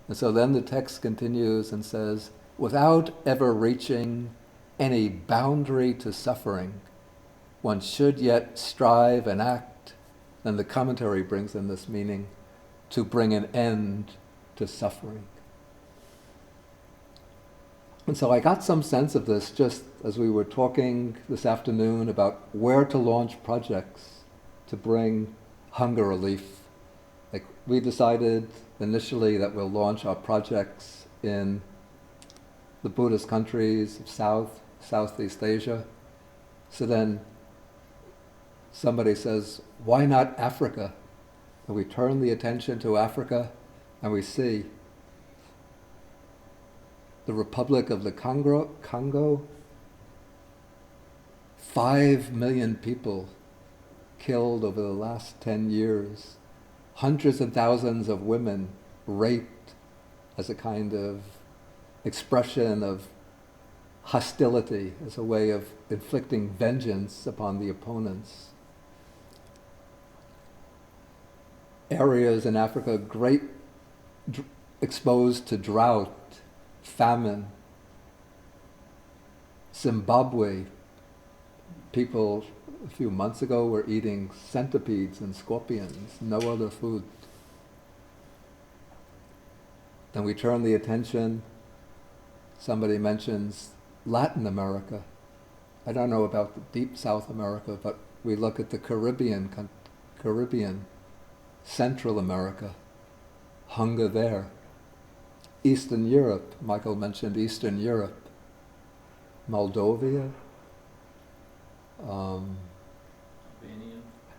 And so then the text continues and says, without ever reaching any boundary to suffering, one should yet strive and act, and the commentary brings in this meaning, to bring an end to suffering. And so I got some sense of this just as we were talking this afternoon about where to launch projects to bring hunger relief. Like, we decided initially that we'll launch our projects in the Buddhist countries of Southeast Asia. So then somebody says, why not Africa? And we turn the attention to Africa and we see the Republic of the Congo, 5 million people killed over the last 10 years, hundreds of thousands of women raped as a kind of expression of hostility, as a way of inflicting vengeance upon the opponents. Areas in Africa exposed to drought, famine. Zimbabwe, people a few months ago were eating centipedes and scorpions, no other food. Then we turn the attention, somebody mentions Latin America. I don't know about the deep South America, but we look at the Caribbean, Central America, hunger there. Eastern Europe, Michael mentioned Eastern Europe, Moldova,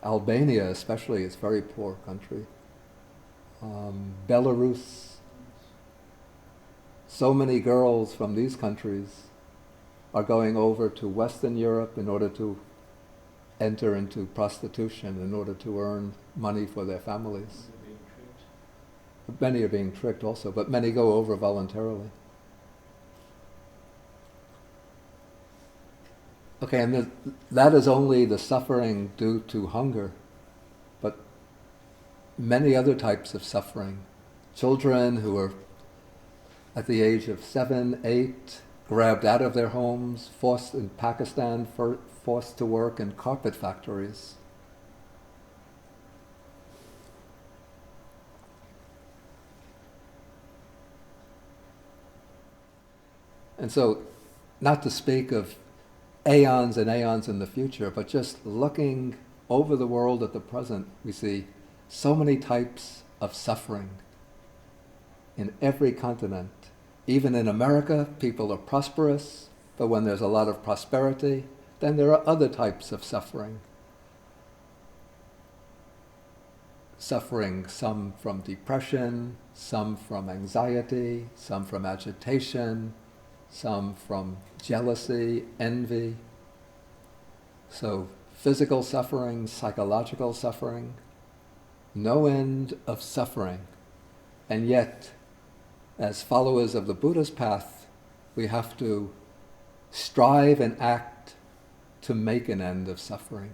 Albania especially, is a very poor country. Belarus. So many girls from these countries are going over to Western Europe in order to enter into prostitution, in order to earn money for their families. Many are being tricked also, but many go over voluntarily. Okay, and that is only the suffering due to hunger, but many other types of suffering. Children who are at the age of 7, 8, grabbed out of their homes, forced in Pakistan, forced to work in carpet factories. And so, not to speak of aeons and aeons in the future, but just looking over the world at the present, we see so many types of suffering in every continent. Even in America, people are prosperous, but when there's a lot of prosperity, then there are other types of suffering. Suffering, some from depression, some from anxiety, some from agitation, some from jealousy, envy. So physical suffering, psychological suffering, no end of suffering. And yet, as followers of the Buddhist path, we have to strive and act to make an end of suffering,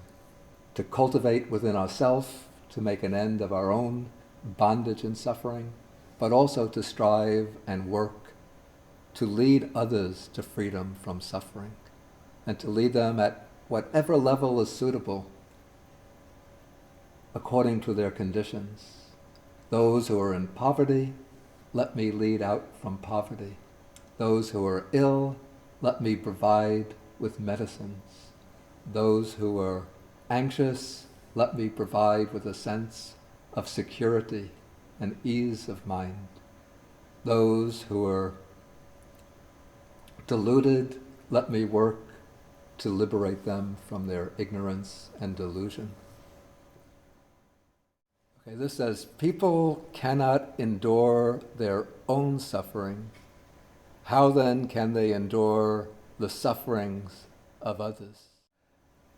to cultivate within ourselves, to make an end of our own bondage and suffering, but also to strive and work to lead others to freedom from suffering, and to lead them at whatever level is suitable according to their conditions. Those who are in poverty, let me lead out from poverty. Those who are ill, let me provide with medicines. Those who are anxious, let me provide with a sense of security and ease of mind. Those who are deluded, let me work to liberate them from their ignorance and delusion. Okay, this says, people cannot endure their own suffering. How then can they endure the sufferings of others?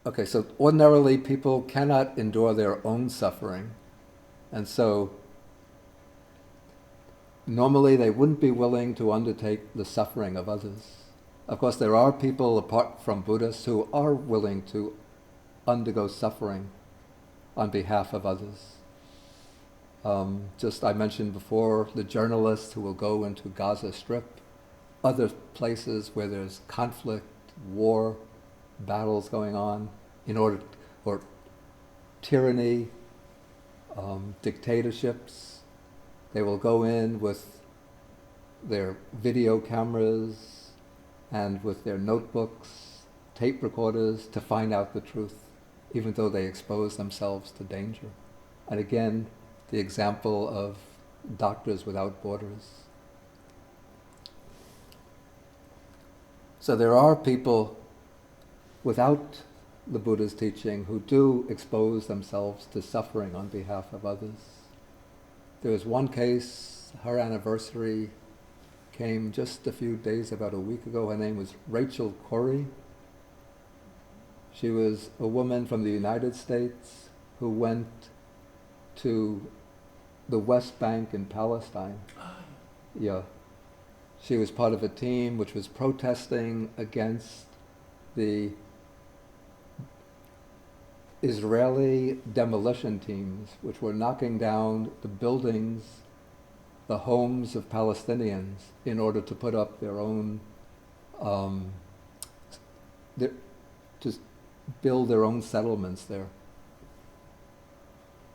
Okay, so ordinarily people cannot endure their own suffering, and so normally they wouldn't be willing to undertake the suffering of others. Of course, there are people apart from Buddhists who are willing to undergo suffering on behalf of others. Just I mentioned before, the journalists who will go into Gaza Strip, other places where there's conflict, war, battles going on, or tyranny, dictatorships. They will go in with their video cameras and with their notebooks, tape recorders, to find out the truth, even though they expose themselves to danger. And again, the example of Doctors Without Borders. So there are people without the Buddha's teaching who do expose themselves to suffering on behalf of others. There was one case, her anniversary came just a few days, about a week ago. Her name was Rachel Corrie. She was a woman from the United States who went to the West Bank in Palestine. Yeah. She was part of a team which was protesting against the Israeli demolition teams, which were knocking down the buildings, the homes of Palestinians, in order to put up their own, to build their own settlements there.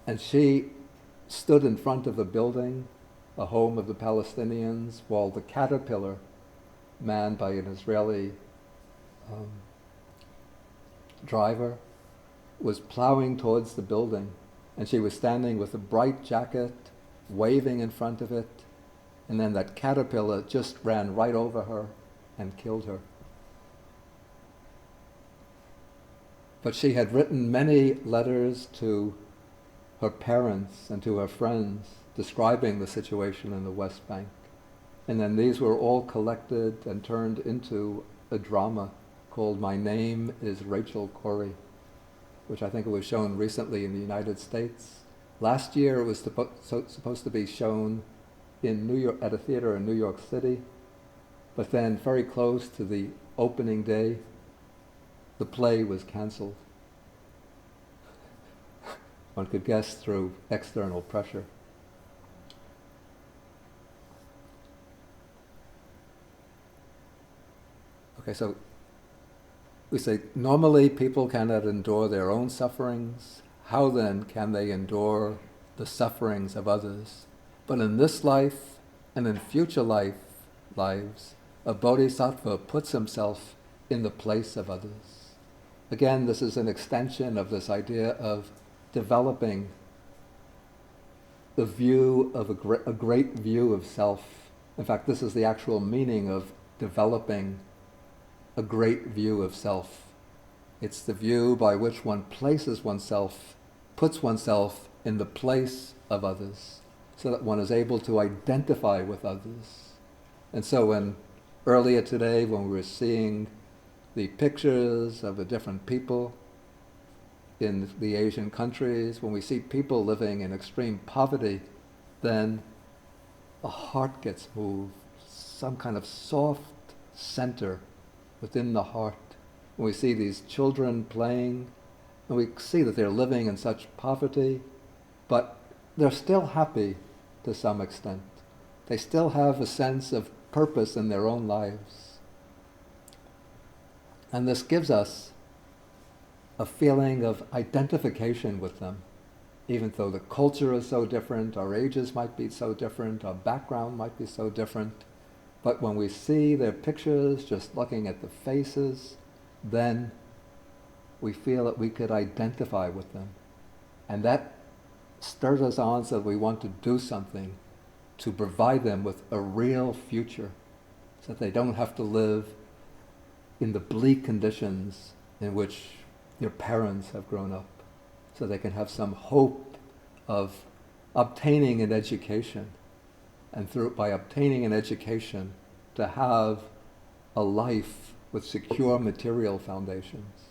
And she stood in front of the building, the home of the Palestinians, while the caterpillar, manned by an Israeli driver, was plowing towards the building, and she was standing with a bright jacket, waving in front of it, and then that caterpillar just ran right over her and killed her. But she had written many letters to her parents and to her friends describing the situation in the West Bank. And then these were all collected and turned into a drama called My Name is Rachel Corrie, which I think it was shown recently in the United States. Last year it was supposed to be shown in New York, at a theater in New York City, but then very close to the opening day, the play was canceled. One could guess through external pressure. Okay, so we say normally people cannot endure their own sufferings. How then can they endure the sufferings of others? But in this life and in future lives, a bodhisattva puts himself in the place of others. Again, this is an extension of this idea of developing the view of a great view of self. In fact, this is the actual meaning of developing a great view of self. It's the view by which one places oneself, puts oneself in the place of others, so that one is able to identify with others. And so earlier today, when we were seeing the pictures of the different people in the Asian countries, when we see people living in extreme poverty, then the heart gets moved, some kind of soft center within the heart. When we see these children playing, and we see that they're living in such poverty, but they're still happy to some extent. They still have a sense of purpose in their own lives. And this gives us a feeling of identification with them, even though the culture is so different, our ages might be so different, our background might be so different. But when we see their pictures, just looking at the faces, then we feel that we could identify with them. And that stirs us on so that we want to do something to provide them with a real future, so that they don't have to live in the bleak conditions in which their parents have grown up, so they can have some hope of obtaining an education, and by obtaining an education to have a life with secure material foundations.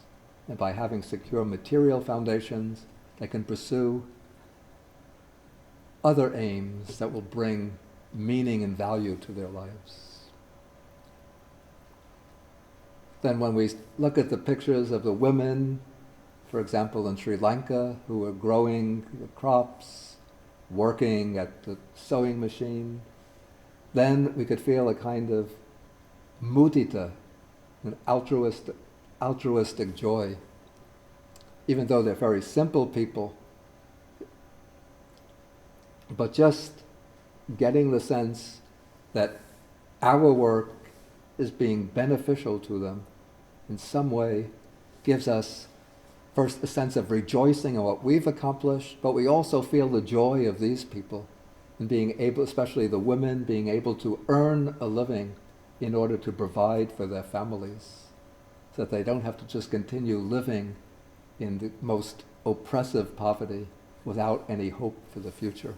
And by having secure material foundations, they can pursue other aims that will bring meaning and value to their lives. Then when we look at the pictures of the women, for example in Sri Lanka, who are growing the crops, working at the sewing machine, then we could feel a kind of mudita, an altruistic joy. Even though they're very simple people, but just getting the sense that our work is being beneficial to them in some way gives us first a sense of rejoicing in what we've accomplished, but we also feel the joy of these people in being able, especially the women, being able to earn a living in order to provide for their families, so that they don't have to just continue living in the most oppressive poverty without any hope for the future.